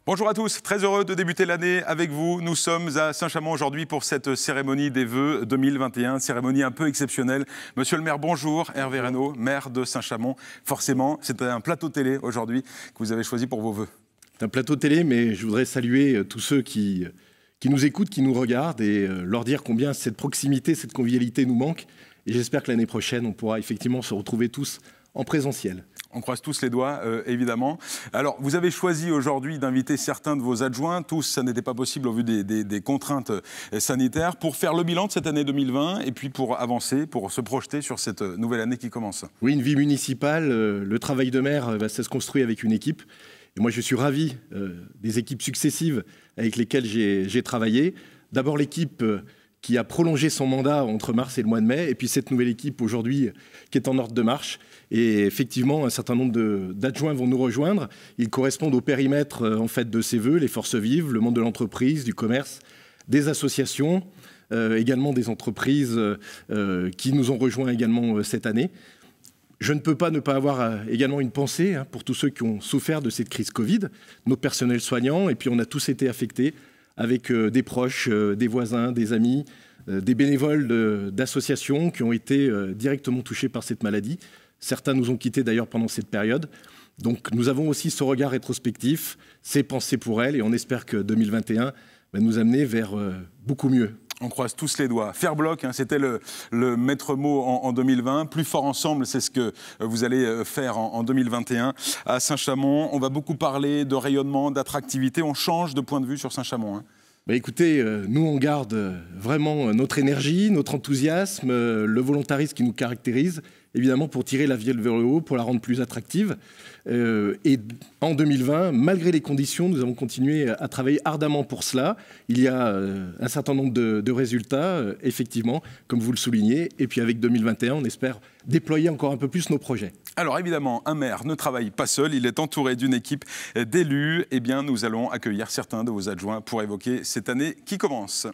Bonjour à tous, très heureux de débuter l'année avec vous. Nous sommes à Saint-Chamond aujourd'hui pour cette cérémonie des vœux 2021, cérémonie un peu exceptionnelle. Monsieur le maire, bonjour. Hervé Reynaud, maire de Saint-Chamond. Forcément, c'est un plateau télé aujourd'hui que vous avez choisi pour vos vœux. C'est un plateau télé, mais je voudrais saluer tous ceux qui nous écoutent, qui nous regardent et leur dire combien cette proximité, cette convivialité nous manque. Et j'espère que l'année prochaine, on pourra effectivement se retrouver tous en présentiel. On croise tous les doigts, évidemment. Alors, vous avez choisi aujourd'hui d'inviter certains de vos adjoints. Tous, ça n'était pas possible au vu des contraintes sanitaires, pour faire le bilan de cette année 2020 et puis pour avancer, pour se projeter sur cette nouvelle année qui commence. Oui, une vie municipale, le travail de maire, ça se construit avec une équipe. Et moi, je suis ravi des équipes successives avec lesquelles j'ai travaillé. D'abord, l'équipe qui a prolongé son mandat entre mars et le mois de mai, et puis cette nouvelle équipe aujourd'hui qui est en ordre de marche. Et effectivement, un certain nombre d'adjoints vont nous rejoindre. Ils correspondent au périmètre en fait, de ces vœux, les forces vives, le monde de l'entreprise, du commerce, des associations, également des entreprises qui nous ont rejoints également cette année. Je ne peux pas ne pas avoir également une pensée pour tous ceux qui ont souffert de cette crise Covid, nos personnels soignants, et puis on a tous été affectés avec des proches, des voisins, des amis, des bénévoles d'associations qui ont été directement touchés par cette maladie. Certains nous ont quittés d'ailleurs pendant cette période. Donc nous avons aussi ce regard rétrospectif, ces pensées pour elles, et on espère que 2021 va nous amener vers beaucoup mieux. On croise tous les doigts. Faire bloc, c'était le maître mot en 2020. Plus fort ensemble, c'est ce que vous allez faire en 2021 à Saint-Chamond. On va beaucoup parler de rayonnement, d'attractivité. On change de point de vue sur Saint-Chamond. Écoutez, nous on garde vraiment notre énergie, notre enthousiasme, le volontarisme qui nous caractérise, évidemment pour tirer la ville vers le haut, pour la rendre plus attractive. Et en 2020, malgré les conditions, nous avons continué à travailler ardemment pour cela. Il y a un certain nombre de résultats, effectivement, comme vous le soulignez. Et puis avec 2021, on espère déployer encore un peu plus nos projets. Alors évidemment, un maire ne travaille pas seul, il est entouré d'une équipe d'élus. Eh bien, nous allons accueillir certains de vos adjoints pour évoquer cette année qui commence.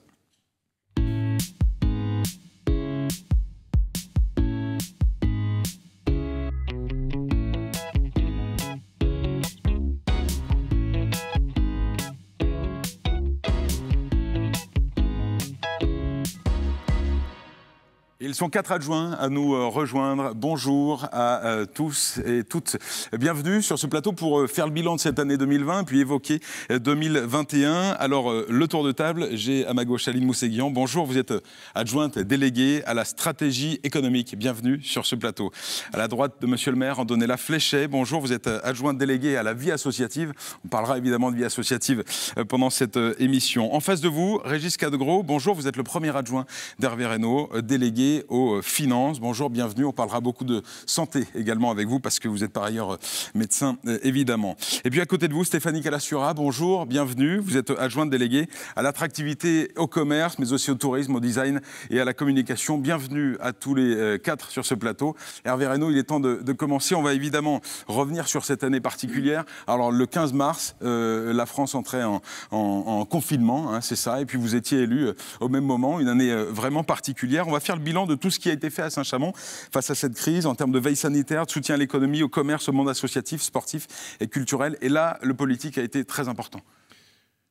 Ils sont 4 adjoints à nous rejoindre. Bonjour à tous et toutes. Bienvenue sur ce plateau pour faire le bilan de cette année 2020 puis évoquer 2021. Alors, le tour de table, j'ai à ma gauche Aline Mousséguian. Bonjour, vous êtes adjointe déléguée à la stratégie économique. Bienvenue sur ce plateau. À la droite de monsieur le maire, Andonella Fléchet. Bonjour, vous êtes adjointe déléguée à la vie associative. On parlera évidemment de vie associative pendant cette émission. En face de vous, Régis Cadegros. Bonjour, vous êtes le premier adjoint d'Hervé Reynaud, délégué aux finances. Bonjour, bienvenue. On parlera beaucoup de santé également avec vous parce que vous êtes par ailleurs médecin, évidemment. Et puis à côté de vous, Stéphanie Calassura. Bonjour, bienvenue. Vous êtes adjointe déléguée à l'attractivité, au commerce, mais aussi au tourisme, au design et à la communication. Bienvenue à tous les 4 sur ce plateau. Hervé Reynaud, il est temps de commencer. On va évidemment revenir sur cette année particulière. Alors le 15 mars, la France entrait en confinement, c'est ça. Et puis vous étiez élu au même moment, une année vraiment particulière. On va faire le bilan de tout ce qui a été fait à Saint-Chamond face à cette crise en termes de veille sanitaire, de soutien à l'économie, au commerce, au monde associatif, sportif et culturel. Et là, le politique a été très important.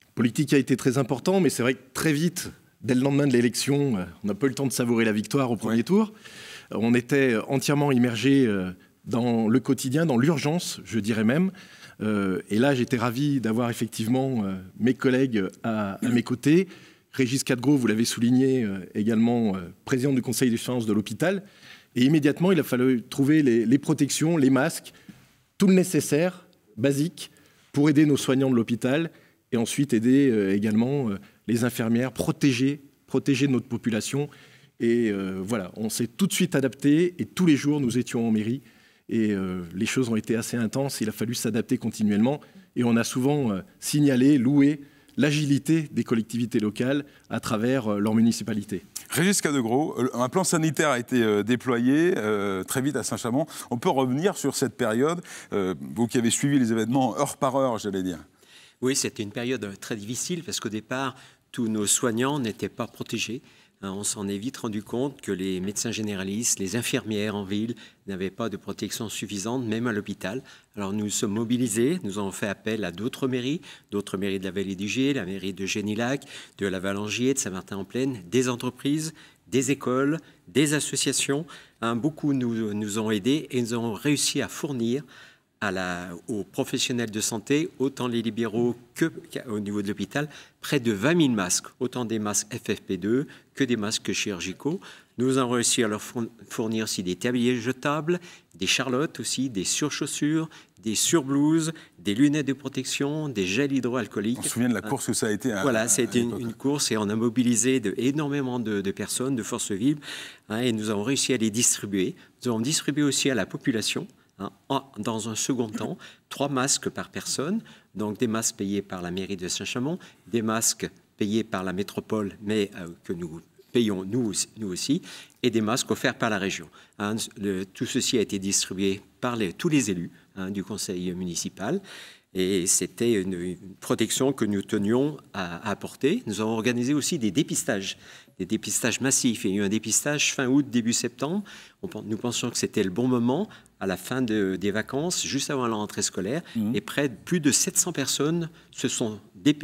Le politique a été très important, mais c'est vrai que très vite, dès le lendemain de l'élection, on n'a pas eu le temps de savourer la victoire au premier tour. On était entièrement immergés dans le quotidien, dans l'urgence, je dirais même. Et là, j'étais ravi d'avoir effectivement mes collègues à mes côtés. Régis Cadegros, vous l'avez souligné, également président du conseil des finances de l'hôpital. Et immédiatement, il a fallu trouver les protections, les masques, tout le nécessaire, basique, pour aider nos soignants de l'hôpital et ensuite aider également les infirmières, protéger notre population. Et voilà, on s'est tout de suite adapté et tous les jours, nous étions en mairie. Et les choses ont été assez intenses. Il a fallu s'adapter continuellement. Et on a souvent signalé, loué l'agilité des collectivités locales à travers leur municipalité. Régis Cadegros, un plan sanitaire a été déployé très vite à Saint-Chamond. On peut revenir sur cette période, vous qui avez suivi les événements heure par heure, j'allais dire. Oui, c'était une période très difficile parce qu'au départ, tous nos soignants n'étaient pas protégés. On s'en est vite rendu compte que les médecins généralistes, les infirmières en ville n'avaient pas de protection suffisante, même à l'hôpital. Alors nous sommes mobilisés, nous avons fait appel à d'autres mairies de la Vallée du Gier, la mairie de Génilac, de la Valangier, de Saint-Martin-en-Plaine, des entreprises, des écoles, des associations. Beaucoup nous ont aidés et nous avons réussi à fournir aux professionnels de santé, autant les libéraux qu'au niveau de l'hôpital, près de 20 000 masques, autant des masques FFP2 que des masques chirurgicaux. Nous avons réussi à leur fournir aussi des tabliers jetables, des charlottes aussi, des surchaussures, des surblouses, des lunettes de protection, des gels hydroalcooliques. On se souvient de la course que ça a été. Voilà, ça a été une course et on a mobilisé énormément de personnes, de forces vives, et nous avons réussi à les distribuer. Nous avons distribué aussi à la population. Dans un second temps, 3 masques par personne, donc des masques payés par la mairie de Saint-Chamond, des masques payés par la métropole, mais que nous payons nous aussi, et des masques offerts par la région. Tout ceci a été distribué par tous les élus du conseil municipal, et c'était une protection que nous tenions à apporter. Nous avons organisé aussi des dépistages massifs. Il y a eu un dépistage fin août, début septembre. Nous pensions que c'était le bon moment, à la fin des vacances, juste avant la rentrée scolaire, et plus de 700 personnes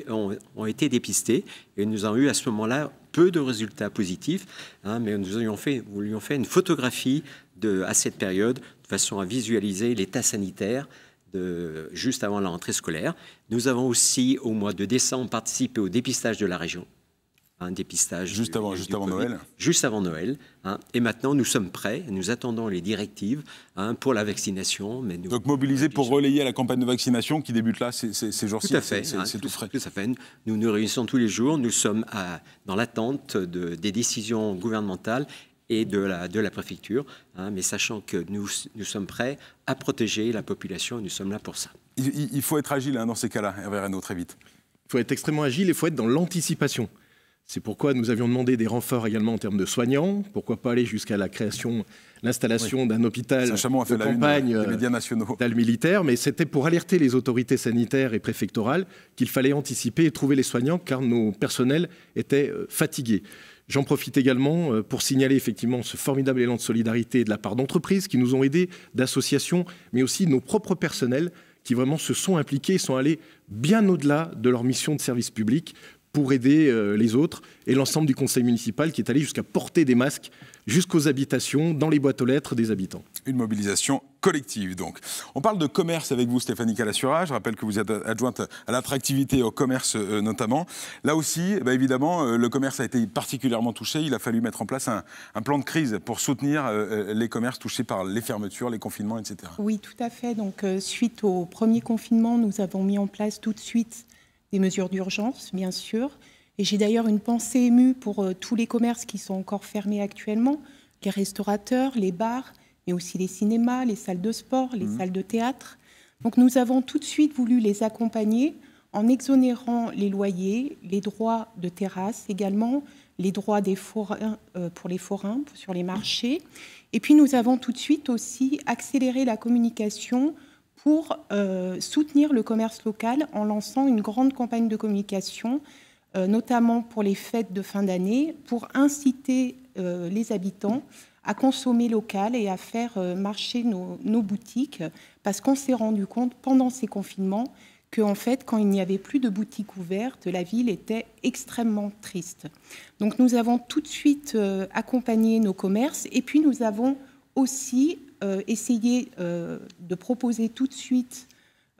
ont été dépistées. Et nous avons eu à ce moment-là peu de résultats positifs, mais nous lui avons fait une photographie à cette période, de façon à visualiser l'état sanitaire juste avant la rentrée scolaire. Nous avons aussi, au mois de décembre, participé au dépistage de la région. Un dépistage juste avant Noël. Juste avant Noël. Et maintenant, nous sommes prêts. Nous attendons les directives pour la vaccination. Donc mobilisés pour relayer la campagne de vaccination qui débute là ces jours-ci. Tout à fait. C'est tout frais. Tout à fait. Nous nous réunissons tous les jours. Nous sommes dans l'attente des décisions gouvernementales et de la préfecture, mais sachant que nous sommes prêts à protéger la population. Nous sommes là pour ça. Il faut être agile dans ces cas-là, Hervé Reynaud, très vite. Il faut être extrêmement agile et il faut être dans l'anticipation. C'est pourquoi nous avions demandé des renforts également en termes de soignants. Pourquoi pas aller jusqu'à l'installation d'un hôpital de campagne d'hôpital militaire. Mais c'était pour alerter les autorités sanitaires et préfectorales qu'il fallait anticiper et trouver les soignants car nos personnels étaient fatigués. J'en profite également pour signaler effectivement ce formidable élan de solidarité de la part d'entreprises qui nous ont aidés, d'associations, mais aussi de nos propres personnels qui vraiment se sont impliqués et sont allés bien au-delà de leur mission de service public pour aider les autres et l'ensemble du conseil municipal qui est allé jusqu'à porter des masques jusqu'aux habitations, dans les boîtes aux lettres des habitants. Une mobilisation collective, donc. On parle de commerce avec vous, Stéphanie Calassura. Je rappelle que vous êtes adjointe à l'attractivité et au commerce notamment. Là aussi, évidemment, le commerce a été particulièrement touché. Il a fallu mettre en place un plan de crise pour soutenir les commerces touchés par les fermetures, les confinements, etc. Oui, tout à fait. Donc, suite au premier confinement, nous avons mis en place tout de suite des mesures d'urgence, bien sûr. Et j'ai d'ailleurs une pensée émue pour tous les commerces qui sont encore fermés actuellement, les restaurateurs, les bars, mais aussi les cinémas, les salles de sport, les salles de théâtre. Donc nous avons tout de suite voulu les accompagner en exonérant les loyers, les droits de terrasse également, les droits des forains, pour les forains sur les marchés. Et puis nous avons tout de suite aussi accéléré la communication pour soutenir le commerce local en lançant une grande campagne de communication, notamment pour les fêtes de fin d'année, pour inciter les habitants à consommer local et à faire marcher nos boutiques, parce qu'on s'est rendu compte pendant ces confinements qu'en fait, quand il n'y avait plus de boutiques ouvertes, la ville était extrêmement triste. Donc nous avons tout de suite accompagné nos commerces et puis nous avons aussi essayé de proposer tout de suite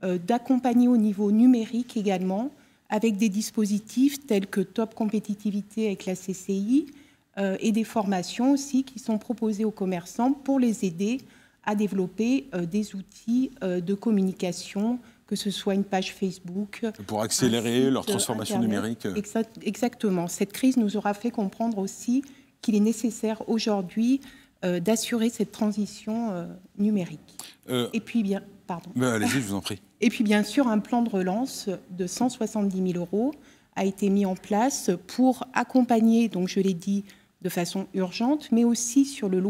d'accompagner au niveau numérique également avec des dispositifs tels que Top Compétitivité avec la CCI et des formations aussi qui sont proposées aux commerçants pour les aider à développer des outils de communication, que ce soit une page Facebook. Pour accélérer leur transformation numérique. Exactement. Cette crise nous aura fait comprendre aussi qu'il est nécessaire aujourd'hui d'assurer cette transition numérique. Et puis bien, pardon. Allez-y, je vous en prie. Et puis bien sûr, un plan de relance de 170 000 € a été mis en place pour accompagner, donc je l'ai dit, de façon urgente, mais aussi sur le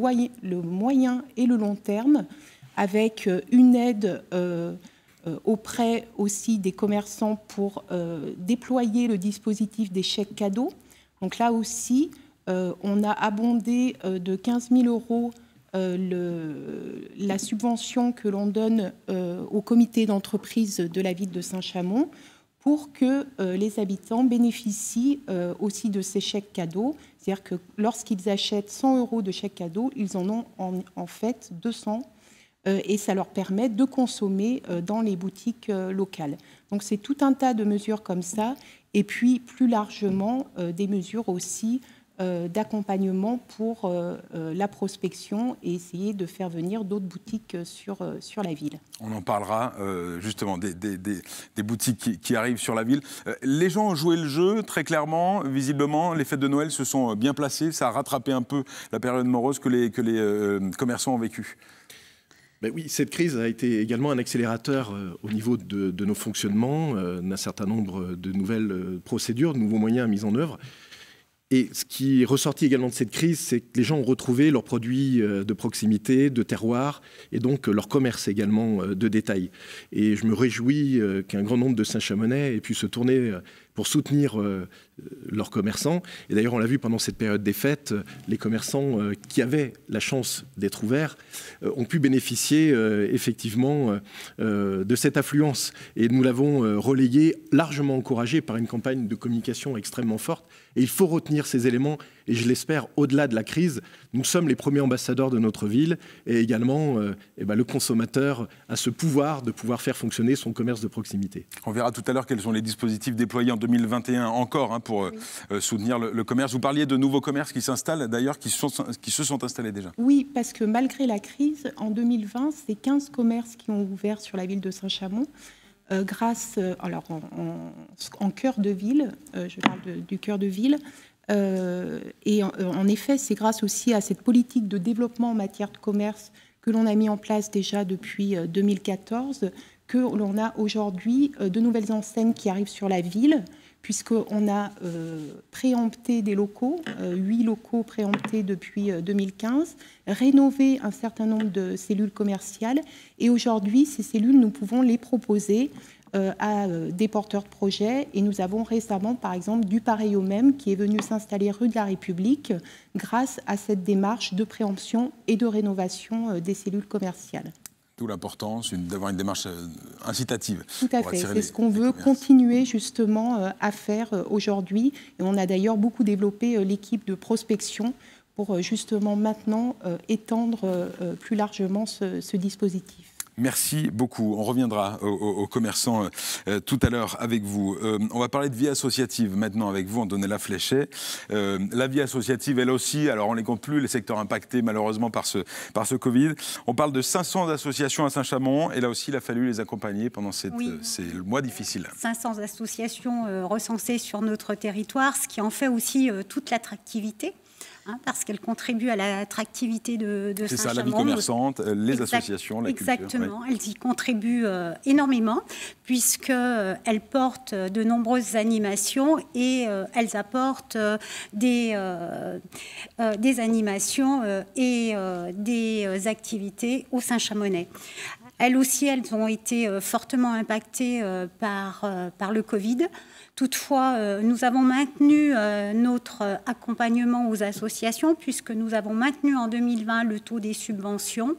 moyen et le long terme, avec une aide auprès aussi des commerçants pour déployer le dispositif des chèques cadeaux. Donc là aussi, on a abondé de 15 000 euros la subvention que l'on donne au comité d'entreprise de la ville de Saint-Chamond pour que les habitants bénéficient aussi de ces chèques cadeaux. C'est-à-dire que lorsqu'ils achètent 100 euros de chèques cadeaux, ils en ont en fait 200 et ça leur permet de consommer dans les boutiques locales. Donc c'est tout un tas de mesures comme ça et puis plus largement des mesures aussi d'accompagnement pour la prospection et essayer de faire venir d'autres boutiques sur la ville. On en parlera justement des boutiques qui arrivent sur la ville. Les gens ont joué le jeu très clairement, visiblement. Les fêtes de Noël se sont bien placées. Ça a rattrapé un peu la période morose que les commerçants ont vécue. Ben oui, cette crise a été également un accélérateur au niveau de nos fonctionnements, d'un certain nombre de nouvelles procédures, de nouveaux moyens mis en œuvre. Et ce qui est ressorti également de cette crise, c'est que les gens ont retrouvé leurs produits de proximité, de terroir, et donc leur commerce également de détail. Et je me réjouis qu'un grand nombre de Saint-Chamonais aient pu se tourner pour soutenir leurs commerçants. Et d'ailleurs, on l'a vu pendant cette période des fêtes, les commerçants qui avaient la chance d'être ouverts ont pu bénéficier effectivement de cette affluence. Et nous l'avons relayé, largement encouragé par une campagne de communication extrêmement forte. Et il faut retenir ces éléments, et je l'espère, au-delà de la crise, nous sommes les premiers ambassadeurs de notre ville, et également le consommateur a ce pouvoir de pouvoir faire fonctionner son commerce de proximité. On verra tout à l'heure quels sont les dispositifs déployés en 2021 encore pour soutenir le commerce. Vous parliez de nouveaux commerces qui s'installent, d'ailleurs, qui se sont installés déjà. Oui, parce que malgré la crise, en 2020, c'est 15 commerces qui ont ouvert sur la ville de Saint-Chamond. Grâce, alors en cœur de ville, je parle du cœur de ville, et en effet, c'est grâce aussi à cette politique de développement en matière de commerce que l'on a mis en place déjà depuis 2014, que l'on a aujourd'hui de nouvelles enseignes qui arrivent sur la ville, puisqu'on a préempté des locaux, 8 locaux préemptés depuis 2015, rénové un certain nombre de cellules commerciales, et aujourd'hui, ces cellules, nous pouvons les proposer à des porteurs de projets, et nous avons récemment, par exemple, du pareil au même, qui est venu s'installer rue de la République, grâce à cette démarche de préemption et de rénovation des cellules commerciales. D'où l'importance d'avoir une démarche incitative. Tout à fait, c'est ce qu'on veut continuer justement à faire aujourd'hui. Et on a d'ailleurs beaucoup développé l'équipe de prospection pour justement maintenant étendre plus largement ce dispositif. Merci beaucoup. On reviendra aux commerçants tout à l'heure avec vous. On va parler de vie associative maintenant avec vous, Antonella Fléchet. La vie associative, elle aussi, alors on ne les compte plus, les secteurs impactés malheureusement par ce Covid. On parle de 500 associations à Saint-Chamond et là aussi, il a fallu les accompagner pendant ces mois difficiles. 500 associations recensées sur notre territoire, ce qui en fait aussi toute l'attractivité. Parce qu'elle contribue à l'attractivité de Saint-Chamond. C'est ça, la vie commerçante, les associations, la culture. Exactement, elles y contribuent énormément, puisqu'elles portent de nombreuses animations et elles apportent des animations et des activités aux Saint-Chamonais. Elles aussi, elles ont été fortement impactées par le Covid. Toutefois, nous avons maintenu notre accompagnement aux associations puisque nous avons maintenu en 2020 le taux des subventions.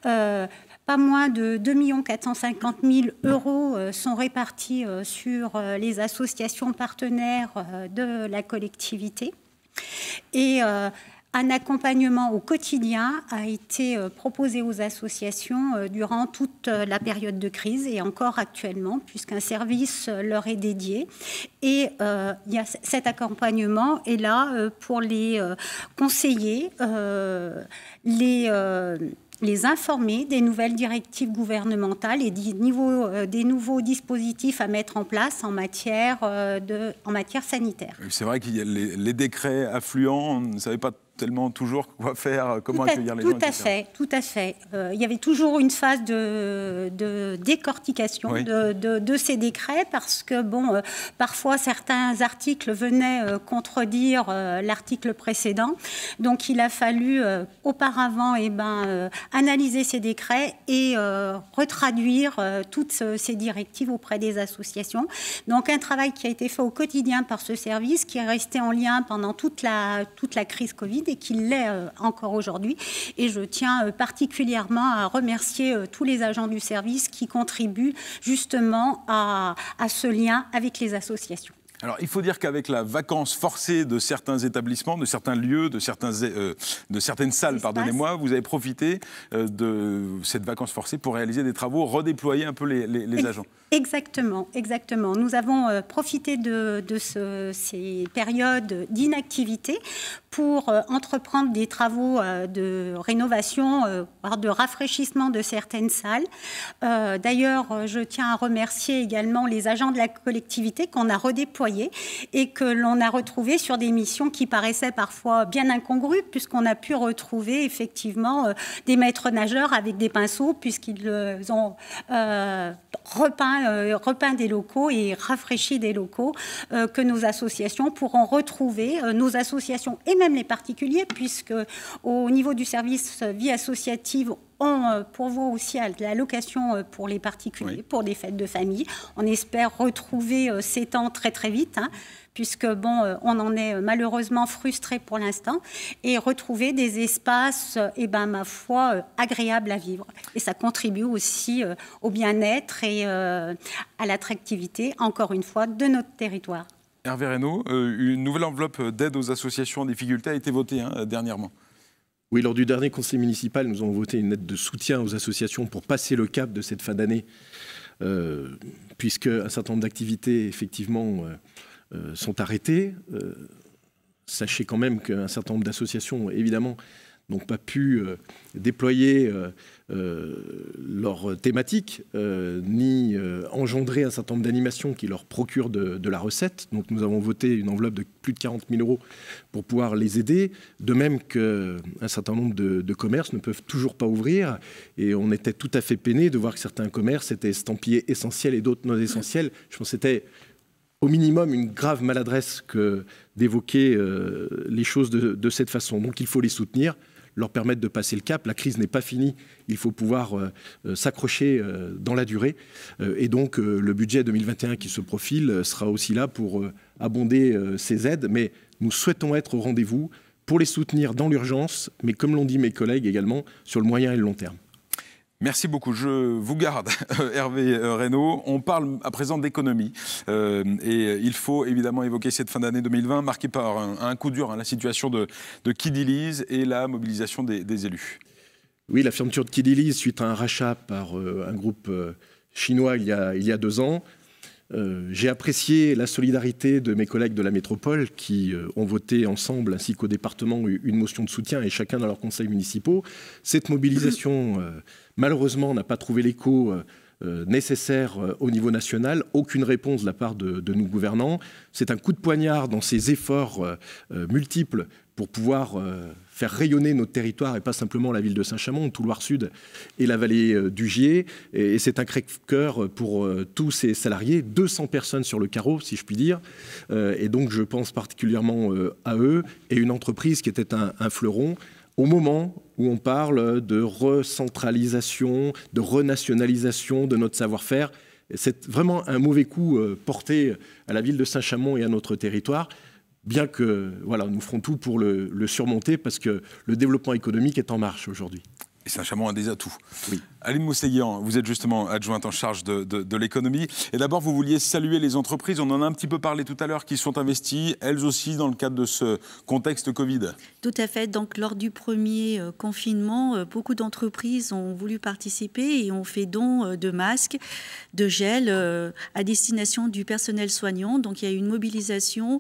Pas moins de 2 450 000 euros sont répartis sur les associations partenaires de la collectivité. Et un accompagnement au quotidien a été proposé aux associations durant toute la période de crise et encore actuellement, puisqu'un service leur est dédié. Et cet accompagnement est là pour les conseiller, les informer des nouvelles directives gouvernementales et des nouveaux dispositifs à mettre en place en matière sanitaire. C'est vrai qu'il y a les décrets affluents, on ne savait pas tellement toujours quoi faire, comment accueillir les gens. Tout à fait. Il y avait toujours une phase de décortication de ces décrets parce que, parfois, certains articles venaient contredire l'article précédent. Donc, il a fallu auparavant analyser ces décrets et retraduire toutes ces directives auprès des associations. Donc, un travail qui a été fait au quotidien par ce service, qui est resté en lien pendant toute la crise Covid et qui l'est encore aujourd'hui. Et je tiens particulièrement à remercier tous les agents du service qui contribuent justement à ce lien avec les associations. Alors, il faut dire qu'avec la vacance forcée de certains établissements, de certains lieux, de certaines salles, pardonnez-moi, vous avez profité de cette vacance forcée pour réaliser des travaux, redéployer un peu les agents. Exactement. Nous avons profité de ces périodes d'inactivité pour entreprendre des travaux de rénovation, de rafraîchissement de certaines salles. D'ailleurs, je tiens à remercier également les agents de la collectivité qu'on a redéployés et que l'on a retrouvés sur des missions qui paraissaient parfois bien incongrues, puisqu'on a pu retrouver effectivement des maîtres nageurs avec des pinceaux, puisqu'ils ont repeint des locaux et rafraîchi des locaux que nos associations pourront retrouver, nos associations et même les particuliers, puisque au niveau du service vie associative, on pourvoit aussi à la location pour les particuliers, pour des fêtes de famille. On espère retrouver ces temps très très vite, puisque on en est malheureusement frustré pour l'instant, et retrouver des espaces, ma foi, agréables à vivre. Et ça contribue aussi au bien-être et à l'attractivité, encore une fois, de notre territoire. Hervé Reynaud, une nouvelle enveloppe d'aide aux associations en difficulté a été votée dernièrement. Oui, lors du dernier conseil municipal, nous avons voté une aide de soutien aux associations pour passer le cap de cette fin d'année, puisque un certain nombre d'activités, effectivement, sont arrêtées. Sachez quand même qu'un certain nombre d'associations, évidemment, n'ont pas pu déployer leur thématique, ni engendrer un certain nombre d'animations qui leur procurent de la recette. Donc nous avons voté une enveloppe de plus de 40 000 € pour pouvoir les aider, de même qu'un certain nombre de commerces ne peuvent toujours pas ouvrir. Et on était tout à fait peinés de voir que certains commerces étaient estampillés essentiels et d'autres non essentiels. Je pense que c'était au minimum une grave maladresse que d'évoquer les choses de cette façon. Donc il faut les soutenir, leur permettre de passer le cap. La crise n'est pas finie, il faut pouvoir s'accrocher dans la durée. Et donc le budget 2021 qui se profile sera aussi là pour abonder ces aides. Mais nous souhaitons être au rendez-vous pour les soutenir dans l'urgence, mais comme l'ont dit mes collègues également, sur le moyen et le long terme. Merci beaucoup. Je vous garde, Hervé Reynaud. On parle à présent d'économie. Et il faut évidemment évoquer cette fin d'année 2020, marquée par un coup dur, la situation de Kidiliz et la mobilisation des élus. Oui, la fermeture de Kidiliz suite à un rachat par un groupe chinois il y a 2 ans. J'ai apprécié la solidarité de mes collègues de la métropole qui ont voté ensemble, ainsi qu'au département, une motion de soutien, et chacun dans leurs conseils municipaux. Cette mobilisation, malheureusement, n'a pas trouvé l'écho nécessaire au niveau national. Aucune réponse de la part de nos gouvernants. C'est un coup de poignard dans ces efforts multiples pour pouvoir faire rayonner notre territoire et pas simplement la ville de Saint-Chamond, tout Loire-Sud et la vallée du Gier. Et c'est un crève-cœur pour tous ces salariés, 200 personnes sur le carreau, si je puis dire. Et donc je pense particulièrement à eux et une entreprise qui était un fleuron. Au moment où on parle de recentralisation, de renationalisation de notre savoir-faire, c'est vraiment un mauvais coup porté à la ville de Saint-Chamond et à notre territoire. Bien que nous ferons tout pour le surmonter parce que le développement économique est en marche aujourd'hui. Et Saint-Chamond a des atouts. Oui. Aline Mousseguian, vous êtes justement adjointe en charge de l'économie. Et d'abord, vous vouliez saluer les entreprises, on en a un petit peu parlé tout à l'heure, qui sont investies, elles aussi, dans le cadre de ce contexte Covid. Tout à fait. Donc, lors du premier confinement, beaucoup d'entreprises ont voulu participer et ont fait don de masques, de gel à destination du personnel soignant. Donc, il y a eu une mobilisation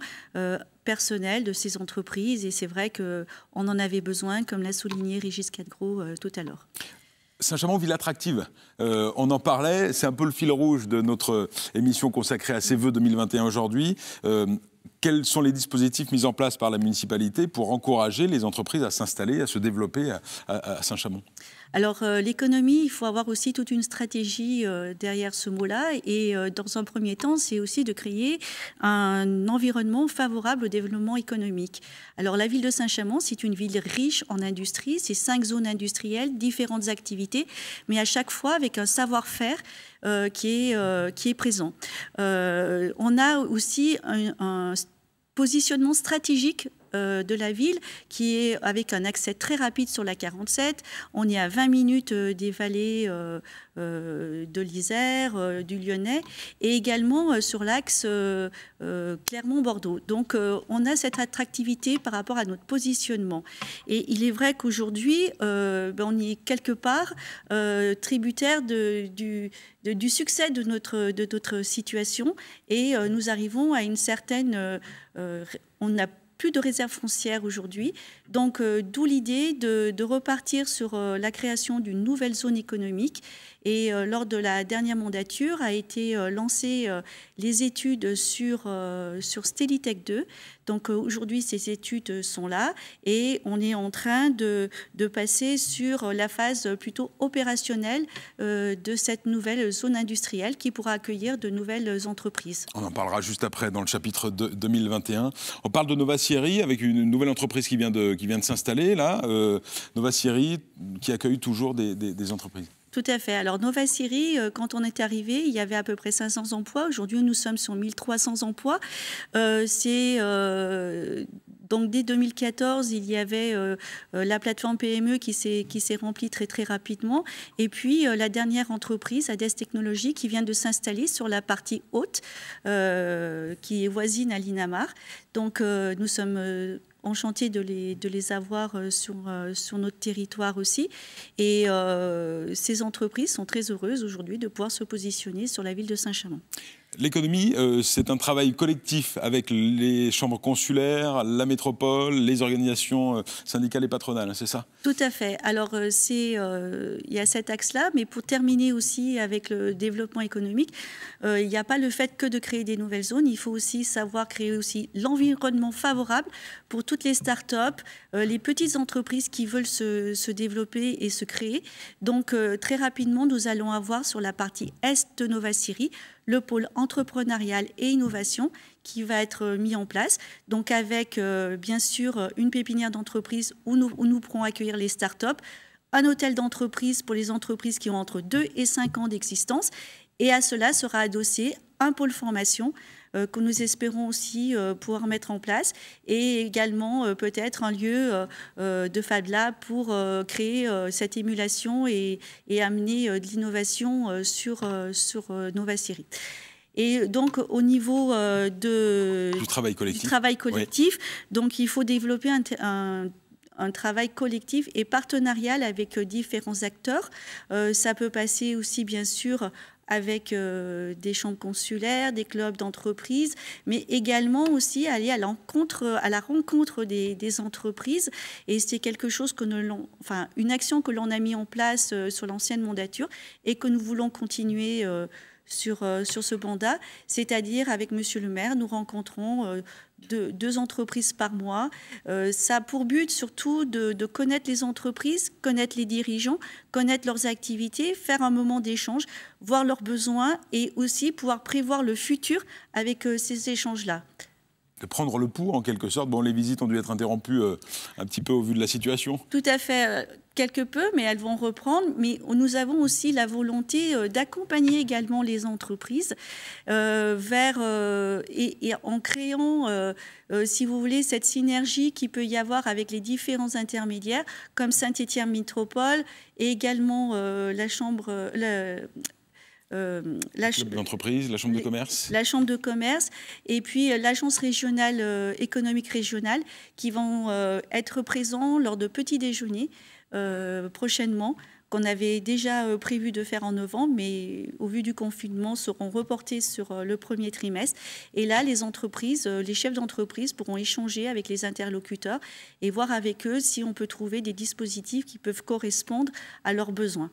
personnel de ces entreprises et c'est vrai qu'on en avait besoin, comme l'a souligné Régis Cadgros tout à l'heure. Saint-Chamond, ville attractive. On en parlait, c'est un peu le fil rouge de notre émission consacrée à ces vœux 2021 aujourd'hui. quels sont les dispositifs mis en place par la municipalité pour encourager les entreprises à s'installer, à se développer à Saint-Chamond? Alors, l'économie, il faut avoir aussi toute une stratégie derrière ce mot-là. Et dans un premier temps, c'est aussi de créer un environnement favorable au développement économique. Alors, la ville de Saint-Chamond, c'est une ville riche en industrie. C'est 5 zones industrielles, différentes activités, mais à chaque fois avec un savoir-faire qui est présent. On a aussi un positionnement stratégique de la ville qui est avec un accès très rapide sur la 47. On est à 20 minutes des vallées de l'Isère, du Lyonnais, et également sur l'axe Clermont-Bordeaux. Donc on a cette attractivité par rapport à notre positionnement. Et il est vrai qu'aujourd'hui, on est quelque part tributaire du succès de notre situation, et nous arrivons à une certaine... on n'a plus de réserve foncière aujourd'hui. Donc, d'où l'idée de repartir sur la création d'une nouvelle zone économique. Et lors de la dernière mandature, a été lancées les études sur Stellitech 2. Donc, aujourd'hui, ces études sont là et on est en train de passer sur la phase plutôt opérationnelle de cette nouvelle zone industrielle qui pourra accueillir de nouvelles entreprises. On en parlera juste après dans le chapitre 2021. On parle de Nova Sciery avec une nouvelle entreprise qui vient de s'installer là. Nova Sciery qui accueille toujours des entreprises. Tout à fait. Alors, Nova Sciery, quand on est arrivé, il y avait à peu près 500 emplois. Aujourd'hui, nous sommes sur 1300 emplois. Donc, dès 2014, il y avait la plateforme PME qui s'est remplie très, très rapidement. Et puis, la dernière entreprise, Ades Technologies, qui vient de s'installer sur la partie haute, qui est voisine à Linamar. Donc, nous sommes en chantier de les avoir sur notre territoire aussi. Et ces entreprises sont très heureuses aujourd'hui de pouvoir se positionner sur la ville de Saint-Chamond. L'économie, c'est un travail collectif avec les chambres consulaires, la métropole, les organisations syndicales et patronales, c'est ça? Tout à fait. Alors, il y a cet axe-là, mais pour terminer aussi avec le développement économique, il n'y a pas le fait que de créer des nouvelles zones, il faut aussi savoir créer aussi l'environnement favorable pour toutes les start-up, les petites entreprises qui veulent se développer et se créer. Donc, très rapidement, nous allons avoir sur la partie est de Nova Sciery le pôle entrepreneurial et innovation qui va être mis en place. Donc avec, bien sûr, une pépinière d'entreprise où nous pourrons accueillir les startups, un hôtel d'entreprise pour les entreprises qui ont entre 2 et 5 ans d'existence. Et à cela sera adossé un pôle formation que nous espérons aussi pouvoir mettre en place, et également peut-être un lieu de Fab Lab pour créer cette émulation et amener de l'innovation sur Nova Sciery. Et donc, au niveau du travail collectif, oui. Donc il faut développer un travail collectif et partenarial avec différents acteurs. Ça peut passer aussi, bien sûr, avec des chambres consulaires, des clubs d'entreprise, mais également aussi aller à la rencontre des entreprises. Et c'est quelque chose une action que l'on a mis en place sur l'ancienne mandature et que nous voulons continuer sur ce mandat, c'est-à-dire avec Monsieur le maire, nous rencontrons 2 entreprises par mois. Ça a pour but surtout de connaître les entreprises, connaître les dirigeants, connaître leurs activités, faire un moment d'échange, voir leurs besoins et aussi pouvoir prévoir le futur avec ces échanges-là. De prendre le pouls, en quelque sorte. Bon, les visites ont dû être interrompues un petit peu au vu de la situation. Tout à fait, quelque peu, mais elles vont reprendre. Mais nous avons aussi la volonté d'accompagner également les entreprises vers et en créant, si vous voulez, cette synergie qu'il peut y avoir avec les différents intermédiaires, comme Saint-Étienne Métropole et également la chambre... l'entreprise, la chambre de commerce. La chambre de commerce et puis l'agence régionale économique régionale qui vont être présents lors de petits déjeuners prochainement, qu'on avait déjà prévu de faire en novembre, mais au vu du confinement, seront reportés sur le premier trimestre. Et là, les entreprises, les chefs d'entreprise pourront échanger avec les interlocuteurs et voir avec eux si on peut trouver des dispositifs qui peuvent correspondre à leurs besoins.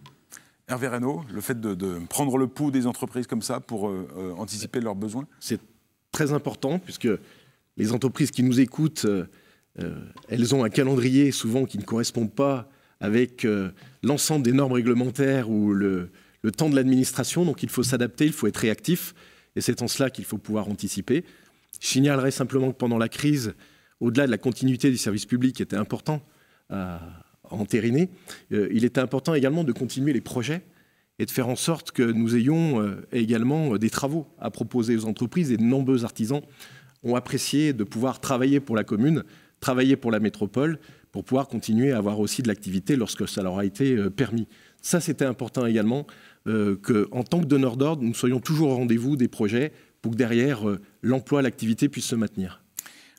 Hervé Reynaud, le fait de prendre le pouls des entreprises comme ça pour anticiper leurs besoins? C'est très important puisque les entreprises qui nous écoutent, elles ont un calendrier souvent qui ne correspond pas avec l'ensemble des normes réglementaires ou le temps de l'administration. Donc il faut s'adapter, il faut être réactif. Et c'est en cela qu'il faut pouvoir anticiper. Je signalerai simplement que pendant la crise, au-delà de la continuité du service public qui était important à entériner, il était important également de continuer les projets et de faire en sorte que nous ayons également des travaux à proposer aux entreprises. Et de nombreux artisans ont apprécié de pouvoir travailler pour la commune, travailler pour la métropole, pour pouvoir continuer à avoir aussi de l'activité lorsque ça leur a été permis. Ça, c'était important également, qu'en tant que donneur d'ordre, nous soyons toujours au rendez-vous des projets pour que derrière, l'emploi, l'activité puisse se maintenir.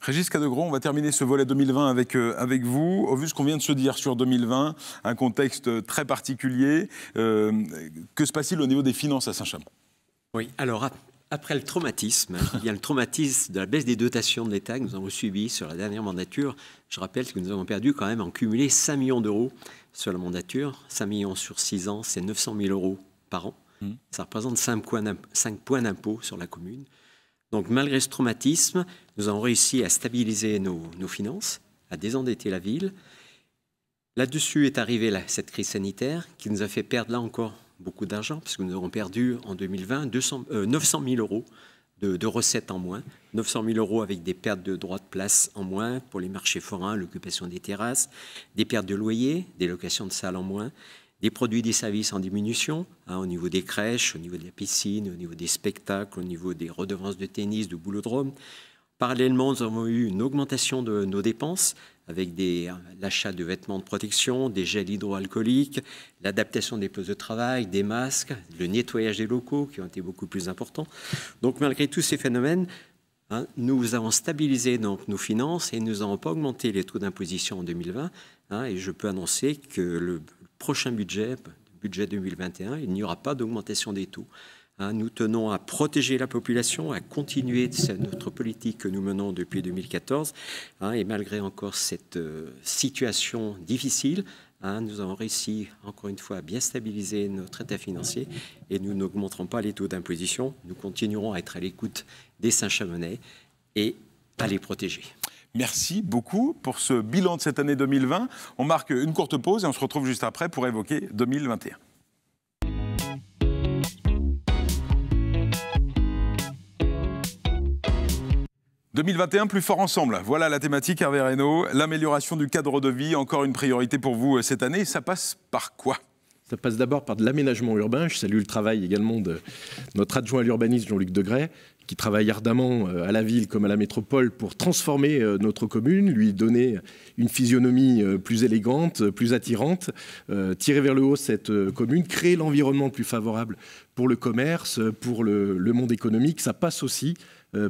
Régis Cadegros, on va terminer ce volet 2020 avec vous. Au vu de ce qu'on vient de se dire sur 2020, un contexte très particulier, que se passe-t-il au niveau des finances à Saint-Chamond? Oui, alors après le traumatisme, il y a le traumatisme de la baisse des dotations de l'État que nous avons subi sur la dernière mandature. Je rappelle que nous avons perdu quand même en cumulé 5 millions d'euros sur la mandature. 5 millions sur 6 ans, c'est 900 000 euros par an. Ça représente 5 points d'impôt sur la commune. Donc malgré ce traumatisme, nous avons réussi à stabiliser nos finances, à désendetter la ville. Là-dessus est arrivée cette crise sanitaire qui nous a fait perdre là encore beaucoup d'argent, parce que nous avons perdu en 2020 900 000 euros de recettes en moins. 900 000 euros avec des pertes de droits de place en moins pour les marchés forains, l'occupation des terrasses, des pertes de loyers, des locations de salles en moins, des produits et des services en diminution, au niveau des crèches, au niveau de la piscine, au niveau des spectacles, au niveau des redevances de tennis, de boulodrome. Parallèlement, nous avons eu une augmentation de nos dépenses avec l'achat de vêtements de protection, des gels hydroalcooliques, l'adaptation des postes de travail, des masques, le nettoyage des locaux qui ont été beaucoup plus importants. Donc malgré tous ces phénomènes, nous avons stabilisé donc nos finances et nous n'avons pas augmenté les taux d'imposition en 2020. Et je peux annoncer que le prochain budget 2021, il n'y aura pas d'augmentation des taux. Nous tenons à protéger la population, à continuer notre politique que nous menons depuis 2014. Et malgré encore cette situation difficile, nous avons réussi, encore une fois, à bien stabiliser notre état financier et nous n'augmenterons pas les taux d'imposition. Nous continuerons à être à l'écoute des Saint-Chamonnais et à les protéger. Merci beaucoup pour ce bilan de cette année 2020. On marque une courte pause et on se retrouve juste après pour évoquer 2021. « 2021, plus fort ensemble ». Voilà la thématique, Hervé Reynaud. L'amélioration du cadre de vie, encore une priorité pour vous cette année. Ça passe par quoi ? Ça passe d'abord par de l'aménagement urbain. Je salue le travail également de notre adjoint à l'urbanisme, Jean-Luc Degray, qui travaille ardemment à la ville comme à la métropole pour transformer notre commune, lui donner une physionomie plus élégante, plus attirante, tirer vers le haut cette commune, créer l'environnement plus favorable pour le commerce, pour le monde économique. Ça passe aussi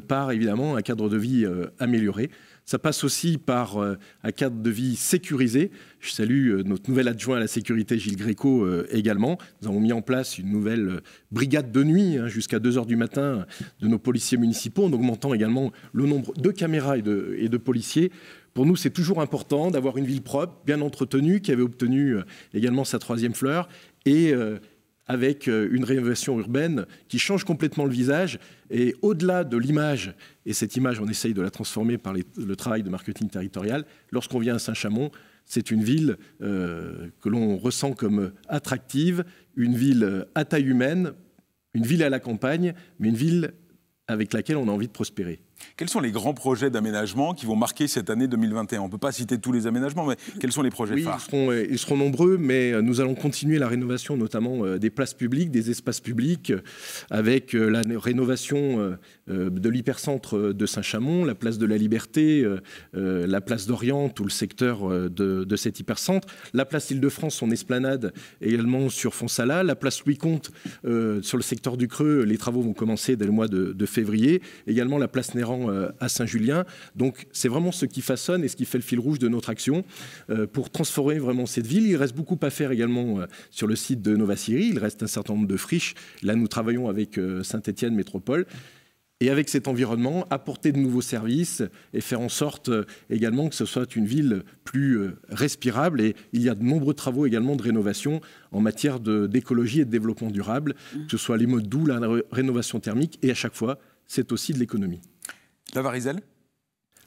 par évidemment un cadre de vie amélioré. Ça passe aussi par un cadre de vie sécurisé. Je salue notre nouvel adjoint à la sécurité, Gilles Gréco, également. Nous avons mis en place une nouvelle brigade de nuit jusqu'à 2 h du matin de nos policiers municipaux, en augmentant également le nombre de caméras et de policiers. Pour nous, c'est toujours important d'avoir une ville propre, bien entretenue, qui avait obtenu également sa 3e fleur, et avec une rénovation urbaine qui change complètement le visage. Et au-delà de l'image, et cette image, on essaye de la transformer par le travail de marketing territorial, lorsqu'on vient à Saint-Chamond, c'est une ville que l'on ressent comme attractive, une ville à taille humaine, une ville à la campagne, mais une ville avec laquelle on a envie de prospérer. Quels sont les grands projets d'aménagement qui vont marquer cette année 2021 ? On ne peut pas citer tous les aménagements, mais quels sont les projets phares ? Ils seront nombreux, mais nous allons continuer la rénovation notamment des places publiques, des espaces publics, avec la rénovation de l'hypercentre de Saint-Chamond, la place de la Liberté, la place d'Orient, tout le secteur de cet hypercentre, la place Île-de-France, son esplanade également sur Fonsala, la place Louis-Comte sur le secteur du Creux, les travaux vont commencer dès le mois de février, également la place Néran à Saint-Julien. Donc c'est vraiment ce qui façonne et ce qui fait le fil rouge de notre action pour transformer vraiment cette ville. Il reste beaucoup à faire également sur le site de Nova Syrie. Il reste un certain nombre de friches. Là, nous travaillons avec Saint-Étienne Métropole. Et avec cet environnement, apporter de nouveaux services et faire en sorte également que ce soit une ville plus respirable. Et il y a de nombreux travaux également de rénovation en matière d'écologie et de développement durable, que ce soit les modes doux, la rénovation thermique, et à chaque fois, c'est aussi de l'économie. La Varizelle ?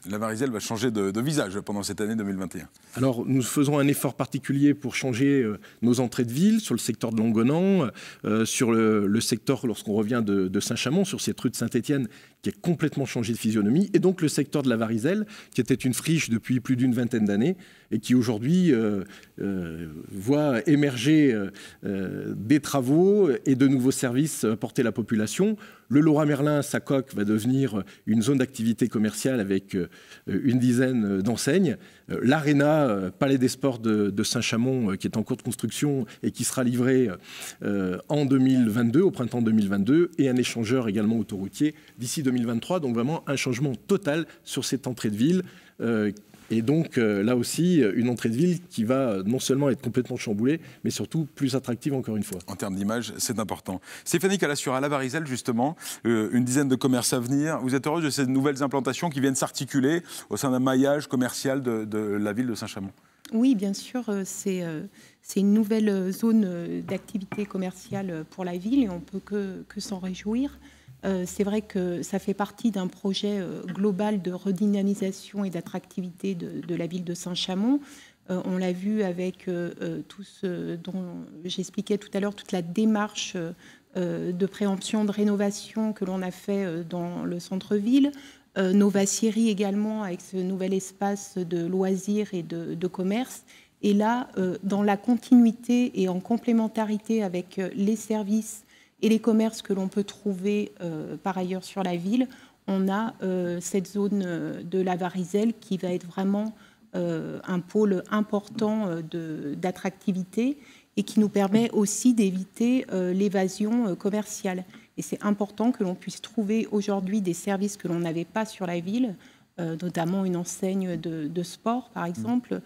La Varizelle va changer de visage pendant cette année 2021. Alors, nous faisons un effort particulier pour changer nos entrées de ville sur le secteur de Longonan, sur le secteur, lorsqu'on revient de Saint-Chamond, sur cette rue de Saint-Étienne qui a complètement changé de physionomie, et donc le secteur de la Varizelle, qui était une friche depuis plus d'une vingtaine d'années et qui aujourd'hui voit émerger des travaux et de nouveaux services apportés à la population. Le Laura Merlin, sa coque, va devenir une zone d'activité commerciale avec une dizaine d'enseignes. L'Arena, Palais des Sports de Saint-Chamond, qui est en cours de construction et qui sera livré en 2022, au printemps 2022, et un échangeur également autoroutier d'ici 2023. Donc vraiment un changement total sur cette entrée de ville. Et donc, là aussi, une entrée de ville qui va non seulement être complètement chamboulée, mais surtout plus attractive encore une fois. En termes d'image, c'est important. Stéphanie Calassura, à la Varizelle, justement, une dizaine de commerces à venir. Vous êtes heureuse de ces nouvelles implantations qui viennent s'articuler au sein d'un maillage commercial de la ville de Saint-Chamond? Oui, bien sûr, c'est une nouvelle zone d'activité commerciale pour la ville et on ne peut que s'en réjouir. C'est vrai que ça fait partie d'un projet global de redynamisation et d'attractivité de la ville de Saint-Chamond. On l'a vu avec tout ce dont j'expliquais tout à l'heure, toute la démarche de préemption, de rénovation que l'on a fait dans le centre-ville. Nova Syrie également, avec ce nouvel espace de loisirs et de commerce. Et là, dans la continuité et en complémentarité avec les services et les commerces que l'on peut trouver par ailleurs sur la ville, on a cette zone de la Varizelle qui va être vraiment un pôle important d'attractivité et qui nous permet aussi d'éviter l'évasion commerciale. Et c'est important que l'on puisse trouver aujourd'hui des services que l'on n'avait pas sur la ville, notamment une enseigne de sport, par exemple,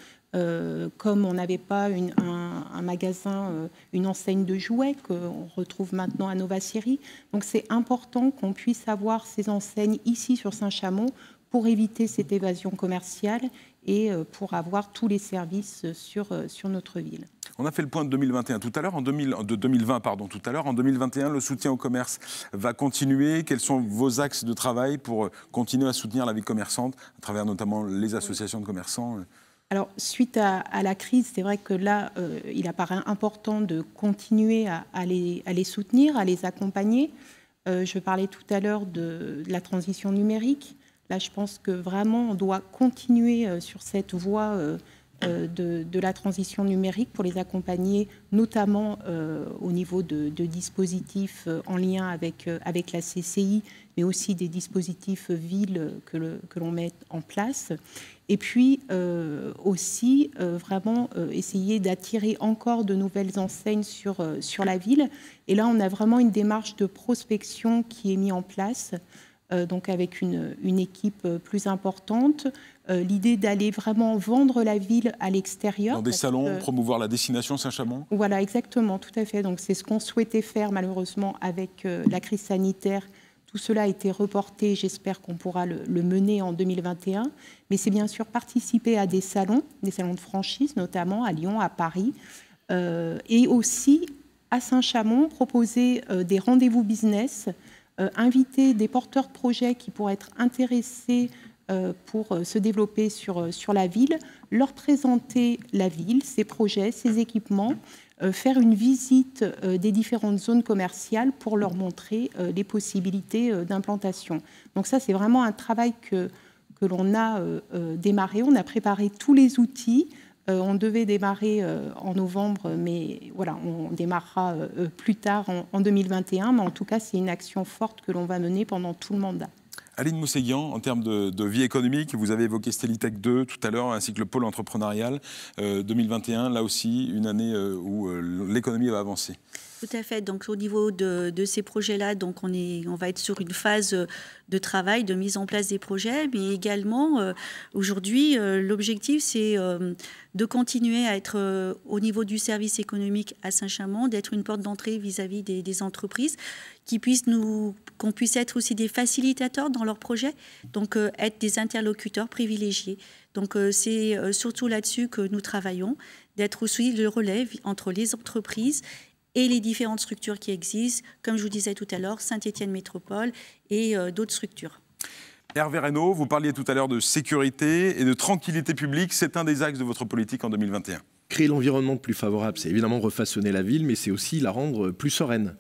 comme on n'avait pas un magasin, une enseigne de jouets qu'on retrouve maintenant à Nova Syrie. Donc c'est important qu'on puisse avoir ces enseignes ici sur Saint-Chamond pour éviter cette évasion commerciale et pour avoir tous les services sur notre ville. On a fait le point de 2021 tout à l'heure, de 2020 pardon tout à l'heure. En 2021, le soutien au commerce va continuer. Quels sont vos axes de travail pour continuer à soutenir la vie commerçante, à travers notamment les associations de commerçants? Alors, suite à la crise, c'est vrai que là, il apparaît important de continuer à les soutenir, à les accompagner. Je parlais tout à l'heure de la transition numérique. Là, je pense que vraiment, on doit continuer sur cette voie de la transition numérique pour les accompagner, notamment au niveau de dispositifs en lien avec la CCI, mais aussi des dispositifs villes que l'on met en place. Et puis aussi vraiment essayer d'attirer encore de nouvelles enseignes sur la ville. Et là, on a vraiment une démarche de prospection qui est mise en place, donc avec une équipe plus importante. L'idée d'aller vraiment vendre la ville à l'extérieur. Dans des salons, promouvoir la destination Saint-Chamond? Voilà, exactement, tout à fait. Donc c'est ce qu'on souhaitait faire malheureusement avec la crise sanitaire. Tout cela a été reporté, j'espère qu'on pourra le mener en 2021. Mais c'est bien sûr participer à des salons de franchise, notamment à Lyon, à Paris, et aussi à Saint-Chamond, proposer des rendez-vous business, inviter des porteurs de projets qui pourraient être intéressés pour se développer sur la ville, leur présenter la ville, ses projets, ses équipements, faire une visite des différentes zones commerciales pour leur montrer les possibilités d'implantation. Donc ça, c'est vraiment un travail que l'on a démarré. On a préparé tous les outils. On devait démarrer en novembre, mais voilà, on démarrera plus tard en 2021. Mais en tout cas, c'est une action forte que l'on va mener pendant tout le mandat. Aline Mousséguian, en termes de vie économique, vous avez évoqué Stellitech 2 tout à l'heure, ainsi que le pôle entrepreneurial. 2021, là aussi, une année où l'économie va avancer. Tout à fait. Donc, au niveau de ces projets-là, donc on va être sur une phase de travail, de mise en place des projets, mais également, aujourd'hui, l'objectif, c'est de continuer à être au niveau du service économique à Saint-Chamond, d'être une porte d'entrée vis-à-vis des entreprises, qu'on puisse être aussi des facilitateurs dans leurs projets, donc être des interlocuteurs privilégiés. Donc, c'est surtout là-dessus que nous travaillons, d'être aussi le relais entre les entreprises et les différentes structures qui existent, comme je vous disais tout à l'heure, Saint-Étienne Métropole et d'autres structures. Hervé Reynaud, vous parliez tout à l'heure de sécurité et de tranquillité publique. C'est un des axes de votre politique en 2021. Créer l'environnement plus favorable, c'est évidemment refaçonner la ville, mais c'est aussi la rendre plus sereine,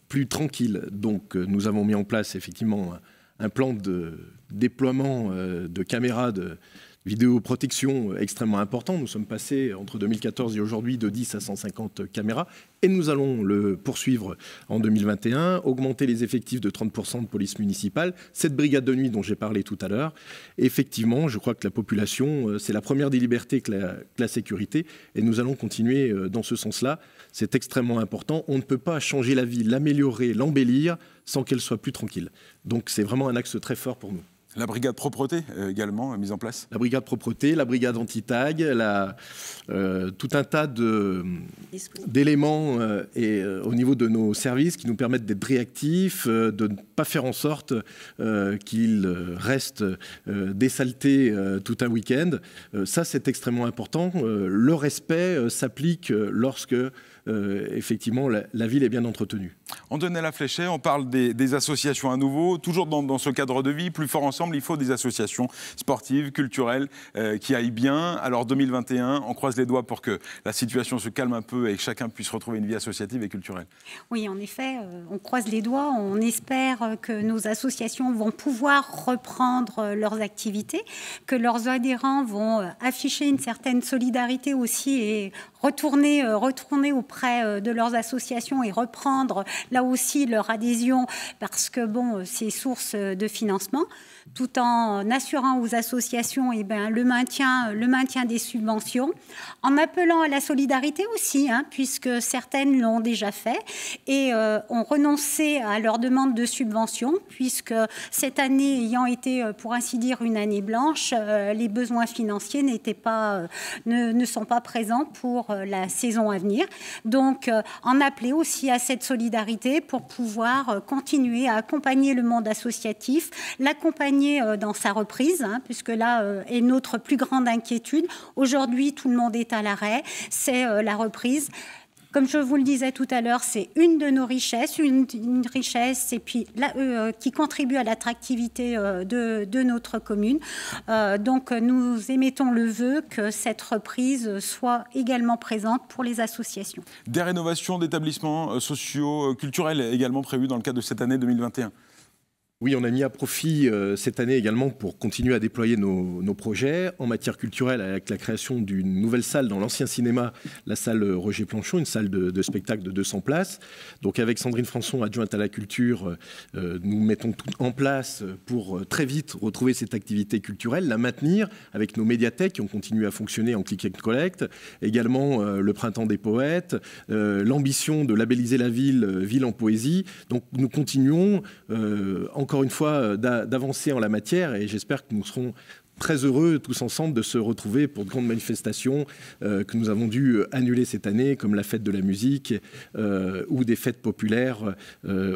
plus tranquille. Donc nous avons mis en place effectivement un plan de déploiement de caméras de vidéoprotection extrêmement important. Nous sommes passés entre 2014 et aujourd'hui de 10 à 150 caméras et nous allons le poursuivre en 2021, augmenter les effectifs de 30% de police municipale, cette brigade de nuit dont j'ai parlé tout à l'heure. Effectivement, je crois que la population, c'est la première des libertés que la sécurité et nous allons continuer dans ce sens-là. C'est extrêmement important. On ne peut pas changer la ville, l'améliorer, l'embellir sans qu'elle soit plus tranquille. Donc c'est vraiment un axe très fort pour nous. La brigade propreté également mise en place. La brigade propreté, la brigade anti-tag, tout un tas d'éléments au niveau de nos services qui nous permettent d'être réactifs, de ne pas faire en sorte qu'il reste des saletés tout un week-end. Ça, c'est extrêmement important. Le respect s'applique lorsque effectivement, la ville est bien entretenue. Antonella Fléchet, on parle des associations à nouveau. Toujours dans ce cadre de vie, plus fort ensemble, il faut des associations sportives, culturelles, qui aillent bien. Alors 2021, on croise les doigts pour que la situation se calme un peu et que chacun puisse retrouver une vie associative et culturelle. Oui, en effet, on croise les doigts. On espère que nos associations vont pouvoir reprendre leurs activités, que leurs adhérents vont afficher une certaine solidarité aussi et retourner auprès de leurs associations et reprendre là aussi leur adhésion parce que bon, c'est source de financement, tout en assurant aux associations le maintien des subventions, en appelant à la solidarité aussi, puisque certaines l'ont déjà fait et ont renoncé à leur demande de subvention, puisque cette année ayant été, pour ainsi dire, une année blanche, les besoins financiers ne sont pas présents pour la saison à venir. Donc, en appeler aussi à cette solidarité pour pouvoir continuer à accompagner le monde associatif, l'accompagner dans sa reprise, puisque là est notre plus grande inquiétude. Aujourd'hui, tout le monde est à l'arrêt, c'est la reprise. Comme je vous le disais tout à l'heure, c'est une de nos richesses, une richesse et puis qui contribue à l'attractivité de notre commune. Donc nous émettons le vœu que cette reprise soit également présente pour les associations. Des rénovations d'établissements sociaux, culturels également prévues dans le cadre de cette année 2021. Oui, on a mis à profit cette année également pour continuer à déployer nos projets en matière culturelle avec la création d'une nouvelle salle dans l'ancien cinéma, la salle Roger Planchon, une salle de spectacle de 200 places. Donc avec Sandrine Françon, adjointe à la culture, nous mettons tout en place pour très vite retrouver cette activité culturelle, la maintenir avec nos médiathèques qui ont continué à fonctionner en click and collect, également le Printemps des poètes, l'ambition de labelliser la ville en poésie. Donc nous continuons encore une fois, d'avancer en la matière et j'espère que nous serons très heureux tous ensemble de se retrouver pour de grandes manifestations que nous avons dû annuler cette année, comme la fête de la musique ou des fêtes populaires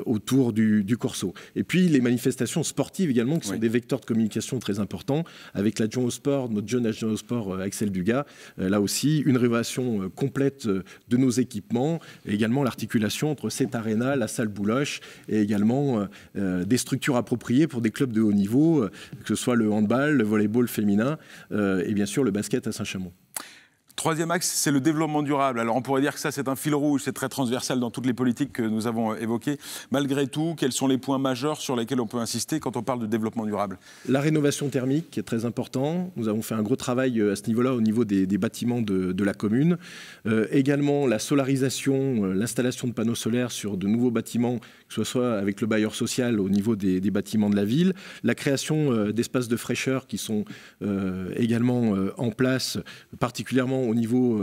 autour du Corso. Et puis les manifestations sportives également, qui sont des vecteurs de communication très importants, avec l'adjoint au sport, notre jeune adjoint au sport Axel Dugas, là aussi une rénovation complète de nos équipements, et également l'articulation entre cette aréna, la salle Bouloche, et également des structures appropriées pour des clubs de haut niveau, que ce soit le handball, le volleyball féminin et bien sûr le basket à Saint-Chamond. Troisième axe, c'est le développement durable. Alors on pourrait dire que ça c'est un fil rouge, c'est très transversal dans toutes les politiques que nous avons évoquées. Malgré tout, quels sont les points majeurs sur lesquels on peut insister quand on parle de développement durable? La rénovation thermique qui est très important. Nous avons fait un gros travail à ce niveau-là au niveau des bâtiments de la commune. Également la solarisation, l'installation de panneaux solaires sur de nouveaux bâtiments, que ce soit avec le bailleur social au niveau des bâtiments de la ville. La création d'espaces de fraîcheur qui sont également en place, particulièrement au niveau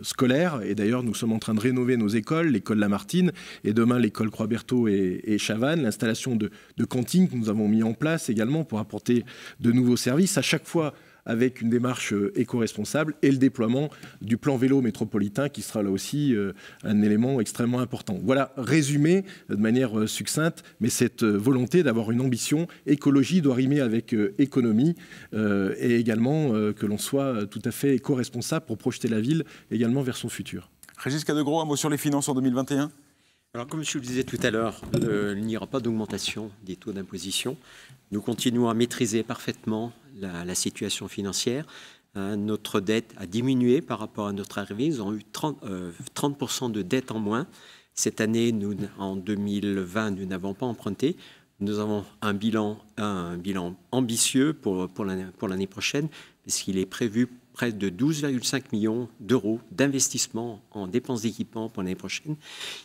scolaire. Et d'ailleurs, nous sommes en train de rénover nos écoles, l'école Lamartine et demain l'école Croix-Berthaud et Chavannes. L'installation de cantines que nous avons mis en place également pour apporter de nouveaux services, à chaque fois avec une démarche éco-responsable et le déploiement du plan vélo métropolitain qui sera là aussi un élément extrêmement important. Voilà, résumé de manière succincte, mais cette volonté d'avoir une ambition, écologie doit rimer avec économie et également que l'on soit tout à fait éco-responsable pour projeter la ville également vers son futur. Régis Cadegros, un mot sur les finances en 2021 ? Alors, comme je le disais tout à l'heure, il n'y aura pas d'augmentation des taux d'imposition. Nous continuons à maîtriser parfaitement la situation financière. Notre dette a diminué par rapport à notre arrivée. Nous avons eu 30% de dette en moins. Cette année, en 2020, nous n'avons pas emprunté. Nous avons un bilan ambitieux pour l'année prochaine, puisqu'il est prévu près de 12,5 millions d'euros d'investissement en dépenses d'équipement pour l'année prochaine,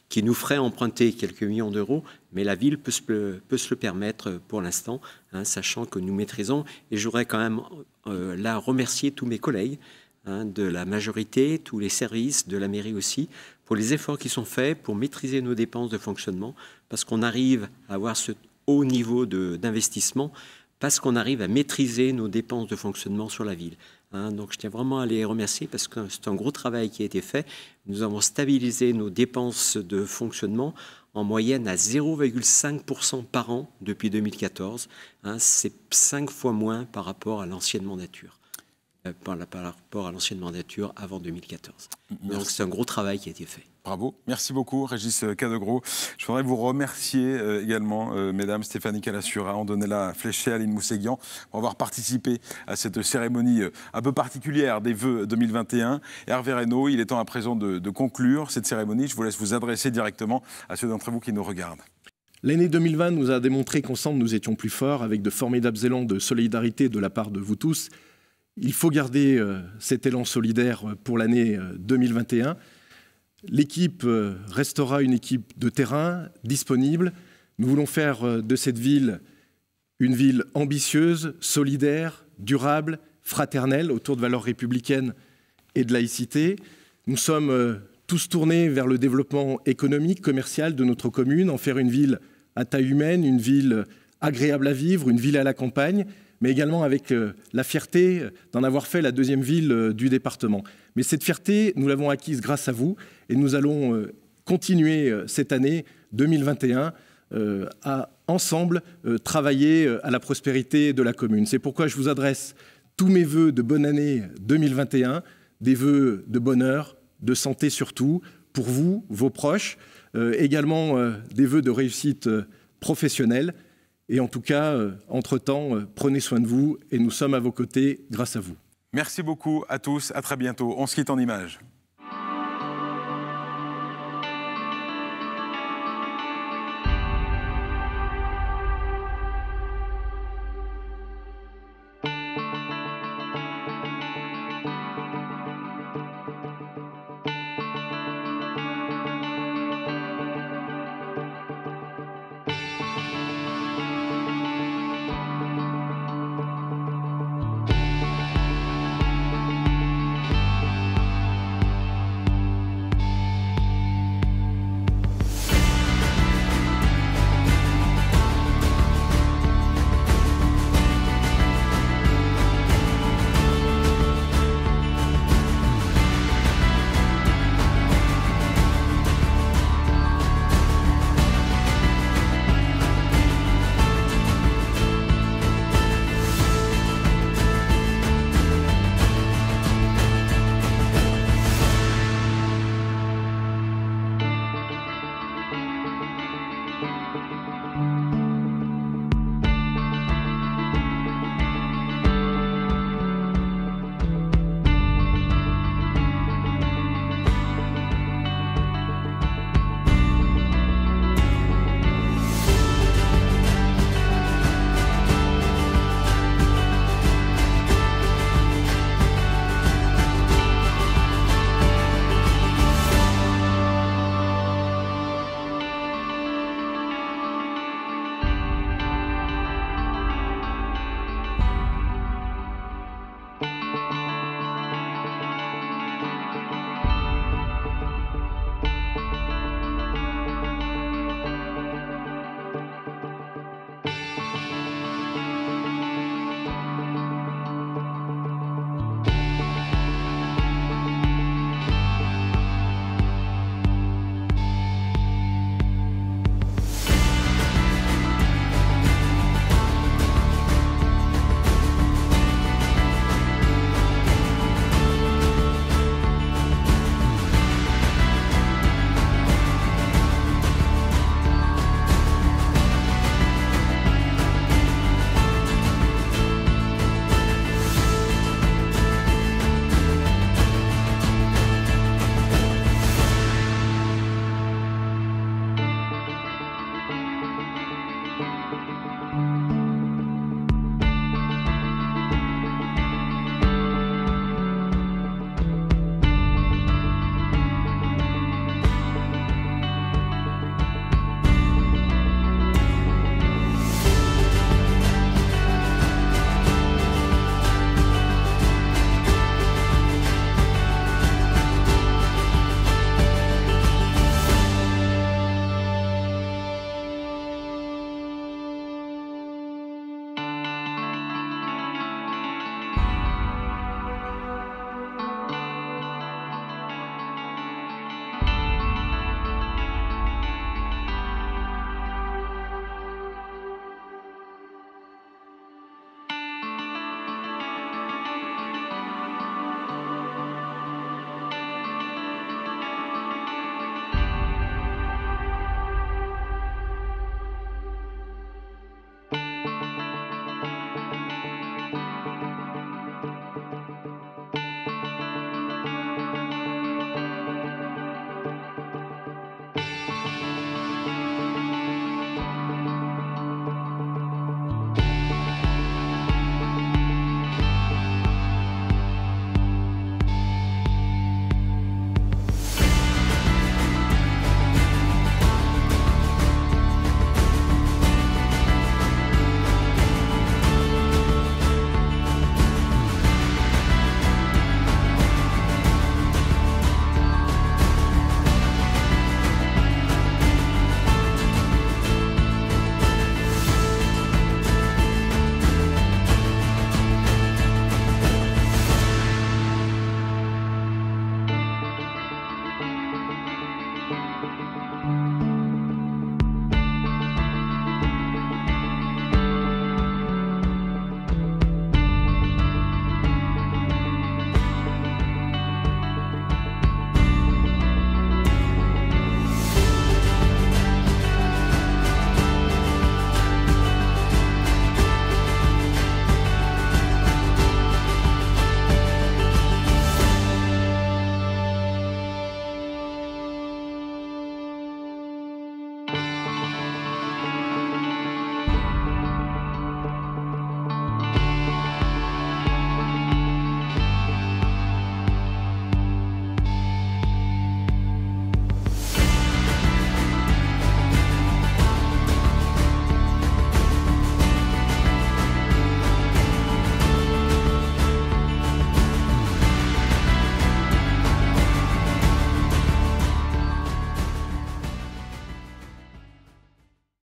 qui nous ferait emprunter quelques millions d'euros, mais la ville peut se le permettre pour l'instant, sachant que nous maîtrisons. Et j'aurais quand même là remercier tous mes collègues de la majorité, tous les services, de la mairie aussi, pour les efforts qui sont faits pour maîtriser nos dépenses de fonctionnement, parce qu'on arrive à avoir ce haut niveau d'investissement, parce qu'on arrive à maîtriser nos dépenses de fonctionnement sur la ville. Donc je tiens vraiment à les remercier parce que c'est un gros travail qui a été fait. Nous avons stabilisé nos dépenses de fonctionnement en moyenne à 0,5% par an depuis 2014. C'est 5 fois moins par rapport à l'ancienne mandature. Par rapport à l'ancienne mandature avant 2014. Donc c'est un gros travail qui a été fait. Bravo, merci beaucoup Régis Cadegros. Je voudrais vous remercier également, mesdames, Stéphanie Calassura, Andonella Fléchet, Aline Mousséguian, pour avoir participé à cette cérémonie un peu particulière des vœux 2021. Hervé Reynaud, il est temps à présent de conclure cette cérémonie. Je vous laisse vous adresser directement à ceux d'entre vous qui nous regardent. L'année 2020 nous a démontré qu'ensemble nous étions plus forts, avec de formidables élans de solidarité de la part de vous tous. Il faut garder cet élan solidaire pour l'année 2021. L'équipe restera une équipe de terrain, disponible. Nous voulons faire de cette ville une ville ambitieuse, solidaire, durable, fraternelle, autour de valeurs républicaines et de laïcité. Nous sommes tous tournés vers le développement économique, commercial de notre commune, en faire une ville à taille humaine, une ville agréable à vivre, une ville à la campagne, mais également avec la fierté d'en avoir fait la deuxième ville du département. Mais cette fierté, nous l'avons acquise grâce à vous et nous allons continuer cette année 2021 à ensemble travailler à la prospérité de la commune. C'est pourquoi je vous adresse tous mes vœux de bonne année 2021, des vœux de bonheur, de santé surtout, pour vous, vos proches, également des vœux de réussite professionnelle. Et en tout cas, entre-temps, prenez soin de vous et nous sommes à vos côtés grâce à vous. Merci beaucoup à tous, à très bientôt. On se quitte en images. Merci.